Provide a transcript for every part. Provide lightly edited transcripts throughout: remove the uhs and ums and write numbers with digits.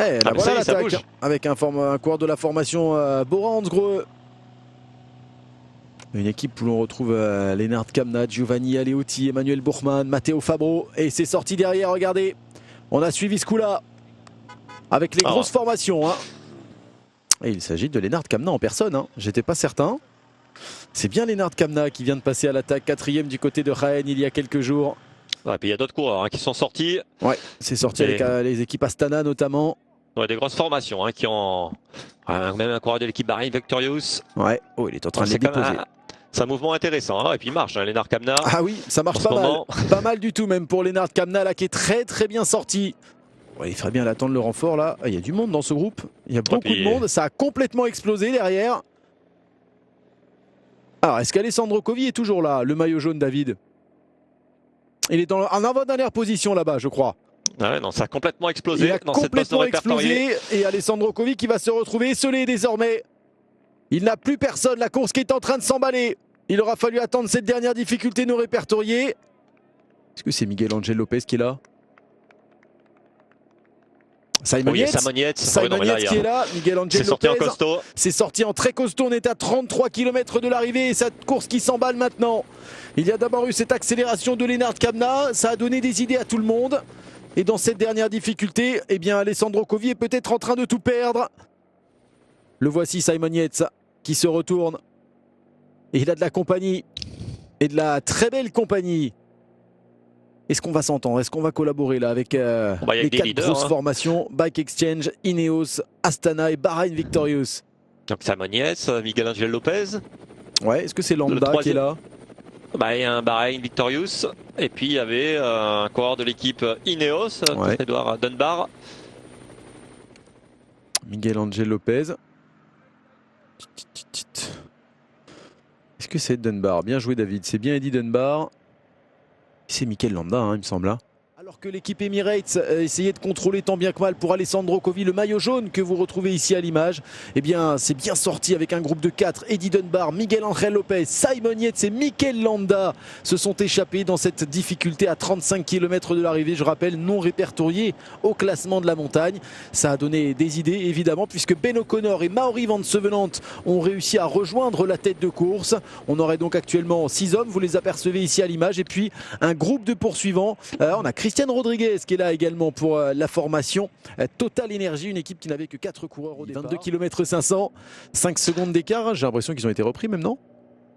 Eh, Ah, là, voilà ça l'attaque, bouge. avec un coureur de la formation Boransgreux. Une équipe où l'on retrouve Lennart Kamna, Giovanni Aleotti, Emmanuel Bourgman, Matteo Fabro. Et c'est sorti derrière, regardez. On a suivi ce coup-là avec les grosses formations. Hein. Et il s'agit de Lennart Kamna en personne. Hein. J'étais pas certain. C'est bien Lennart Kamna qui vient de passer à l'attaque, 4e du côté de Jaén il y a quelques jours. Ouais, puis il y a d'autres coureurs qui sont sortis. Ouais, c'est sorti avec les équipes Astana notamment. Ouais, des grosses formations qui ont. Même un coureur de l'équipe Bahreïn Victorious. Ouais, oh, il est en train de les déposer. C'est un mouvement intéressant. Et puis il marche, Lennart Kamna. Ah oui, ça marche pas mal. Pas mal du tout, même pour Lennart Kamna, là, qui est très très bien sorti. Ouais, il ferait bien l'attendre le renfort là. Il y a du monde dans ce groupe. Il y a beaucoup de monde. Ça a complètement explosé derrière. Alors, est-ce qu'Alessandro Covi est toujours là, le maillot jaune, David? Il est en avant-dernière position là-bas, je crois. Ah ouais, non, ça a complètement explosé. Il a complètement explosé. Et Alessandro Covi qui va se retrouver esselé désormais. Il n'a plus personne. La course qui est en train de s'emballer. Il aura fallu attendre cette dernière difficulté non répertoriée. Est-ce que c'est Miguel Angel Lopez qui est là? Simon Yates qui est là, Miguel Angel Lopez. C'est sorti en costaud. C'est sorti en très costaud, on est à 33 km de l'arrivée et cette course qui s'emballe maintenant. Il y a d'abord eu cette accélération de Lennart Kamna, ça a donné des idées à tout le monde. Et dans cette dernière difficulté, eh bien Alessandro Covi est peut-être en train de tout perdre. Le voici Simon Yates qui se retourne. Et il a de la compagnie, et de la très belle compagnie. Est-ce qu'on va s'entendre? Est-ce qu'on va collaborer là avec les 4 grosses formations? Bike Exchange, Ineos, Astana et Bahreïn Victorious. Donc Simon Yates, Miguel Angel Lopez. Ouais, est-ce que c'est Landa qui est là? Il y a un Bahreïn Victorious. Et puis il y avait un coureur de l'équipe Ineos, Edouard Dunbar. Miguel Angel Lopez. Est-ce que c'est Dunbar? Bien joué David, c'est bien Eddie Dunbar. C'est Mikel Landa, il me semble. Alors que l'équipe Emirates essayait de contrôler tant bien que mal pour Alessandro Covi, le maillot jaune que vous retrouvez ici à l'image, eh bien c'est bien sorti avec un groupe de 4. Eddie Dunbar, Miguel Angel Lopez, Simon Yates et Mikel Landa se sont échappés dans cette difficulté à 35 km de l'arrivée, je rappelle, non répertoriée au classement de la montagne. Ça a donné des idées évidemment puisque Ben O'Connor et Mauri Van Sevenant ont réussi à rejoindre la tête de course. On aurait donc actuellement 6 hommes, vous les apercevez ici à l'image, et puis un groupe de poursuivants. On a Christian Rodriguez qui est là également pour la formation Total Energy, une équipe qui n'avait que 4 coureurs au départ. 22 km 500, 5 secondes d'écart, j'ai l'impression qu'ils ont été repris même, non?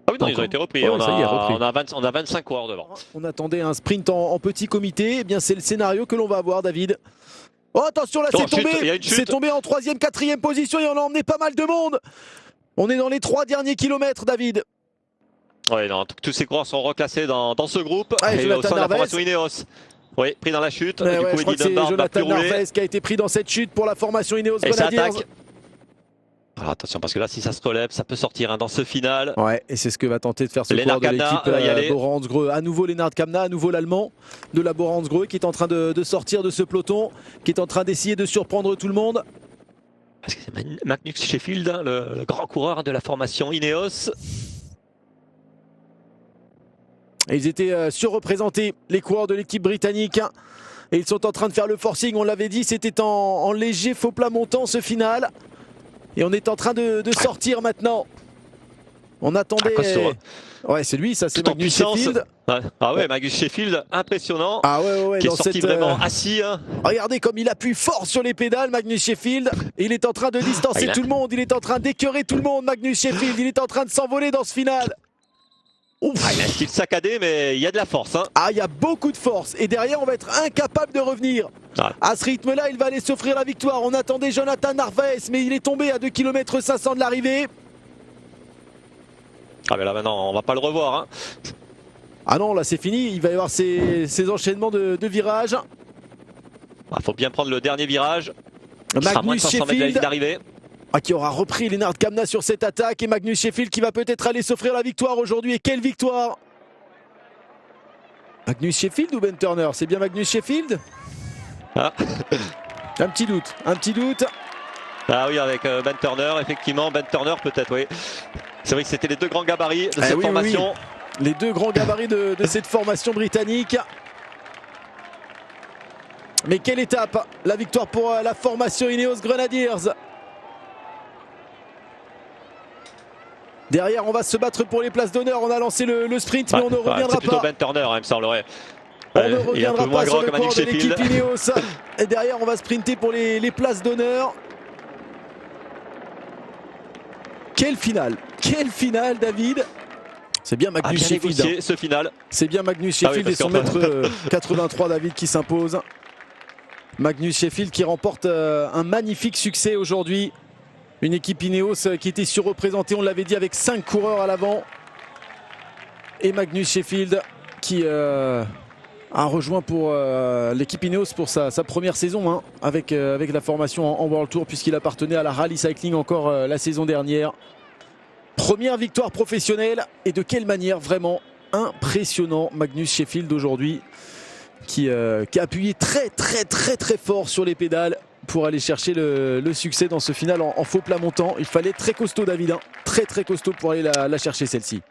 Ah oui, non, ils ont été repris. Ouais, on a 25 coureurs devant. On attendait un sprint en petit comité, eh bien c'est le scénario que l'on va avoir, David. Oh attention là, c'est tombé en 3e, 4e position et on a emmené pas mal de monde. On est dans les 3 derniers kilomètres, David. Oui, tous ces coureurs sont reclassés dans ce groupe. Et au sein de la formation Ineos. Oui, pris dans la chute. Du coup, je crois que c'est Jonathan Narvaez qui a été pris dans cette chute pour la formation Ineos Grenadiers. Alors attention, parce que là, si ça se relève, ça peut sortir dans ce final. Ouais, et c'est ce que va tenter de faire ce coureur de l'équipe Boransgreux. À nouveau Lennart Kamna, à nouveau l'Allemand de la Boransgreux qui est en train de sortir de ce peloton, qui est en train d'essayer de surprendre tout le monde. Parce que c'est Magnus Sheffield, le grand coureur de la formation Ineos. Et ils étaient surreprésentés, les coureurs de l'équipe britannique. Et ils sont en train de faire le forcing, on l'avait dit, c'était en léger faux plat montant ce final. Et on est en train de sortir maintenant. On attendait... Ouais, c'est lui, ça c'est Magnus Sheffield. Ah ouais, Magnus Sheffield, impressionnant. Ah ouais, qui est sorti vraiment assis. Regardez comme il appuie fort sur les pédales, Magnus Sheffield. Et il est en train de distancer tout le monde, il est en train d'écœurer tout le monde, Magnus Sheffield. Il est en train de s'envoler dans ce final. Il a un style saccadé, mais il y a de la force. Ah, il y a beaucoup de force. Et derrière, on va être incapable de revenir. À ce rythme-là, il va aller s'offrir la victoire. On attendait Jonathan Narvaez, mais il est tombé à 2 km 500 de l'arrivée. Ah, mais là maintenant, on va pas le revoir. Ah non, là c'est fini. Il va y avoir ces enchaînements de virages. Faut bien prendre le dernier virage. Magnus Sheffield d'arrivée. Qui aura repris Lennart Kamna sur cette attaque, et Magnus Sheffield qui va peut-être aller s'offrir la victoire aujourd'hui. Et quelle victoire! Magnus Sheffield ou Ben Turner? C'est bien Magnus Sheffield? Un petit doute, Ah oui, avec Ben Turner, effectivement, Ben Turner peut-être, oui. C'est vrai que c'était les 2 grands gabarits de cette formation. Oui. Les 2 grands gabarits de cette formation britannique. Mais quelle étape! La victoire pour la formation Ineos Grenadiers. Derrière, on va se battre pour les places d'honneur. On a lancé le sprint, mais on ne reviendra pas. C'est plutôt Ben Turner, il me semblerait. On ne reviendra pas sur le corps de Sheffield. l'équipe Ineos. Et derrière, on va sprinter pour les places d'honneur. Quelle finale! Quelle finale, David! C'est bien Magnus Sheffield. Hein. Ce final. C'est bien Magnus Sheffield et son mètre 83, David, qui s'impose. Magnus Sheffield qui remporte un magnifique succès aujourd'hui. Une équipe Ineos qui était surreprésentée, on l'avait dit, avec 5 coureurs à l'avant. Et Magnus Sheffield qui a rejoint pour l'équipe Ineos pour sa première saison hein, avec la formation en World Tour, puisqu'il appartenait à la Rally Cycling encore la saison dernière. Première victoire professionnelle, et de quelle manière, vraiment impressionnant Magnus Sheffield aujourd'hui qui a appuyé très fort sur les pédales pour aller chercher le succès dans ce final en faux plat montant. Il fallait être très costaud, David, hein. Très costaud pour aller la chercher celle-ci.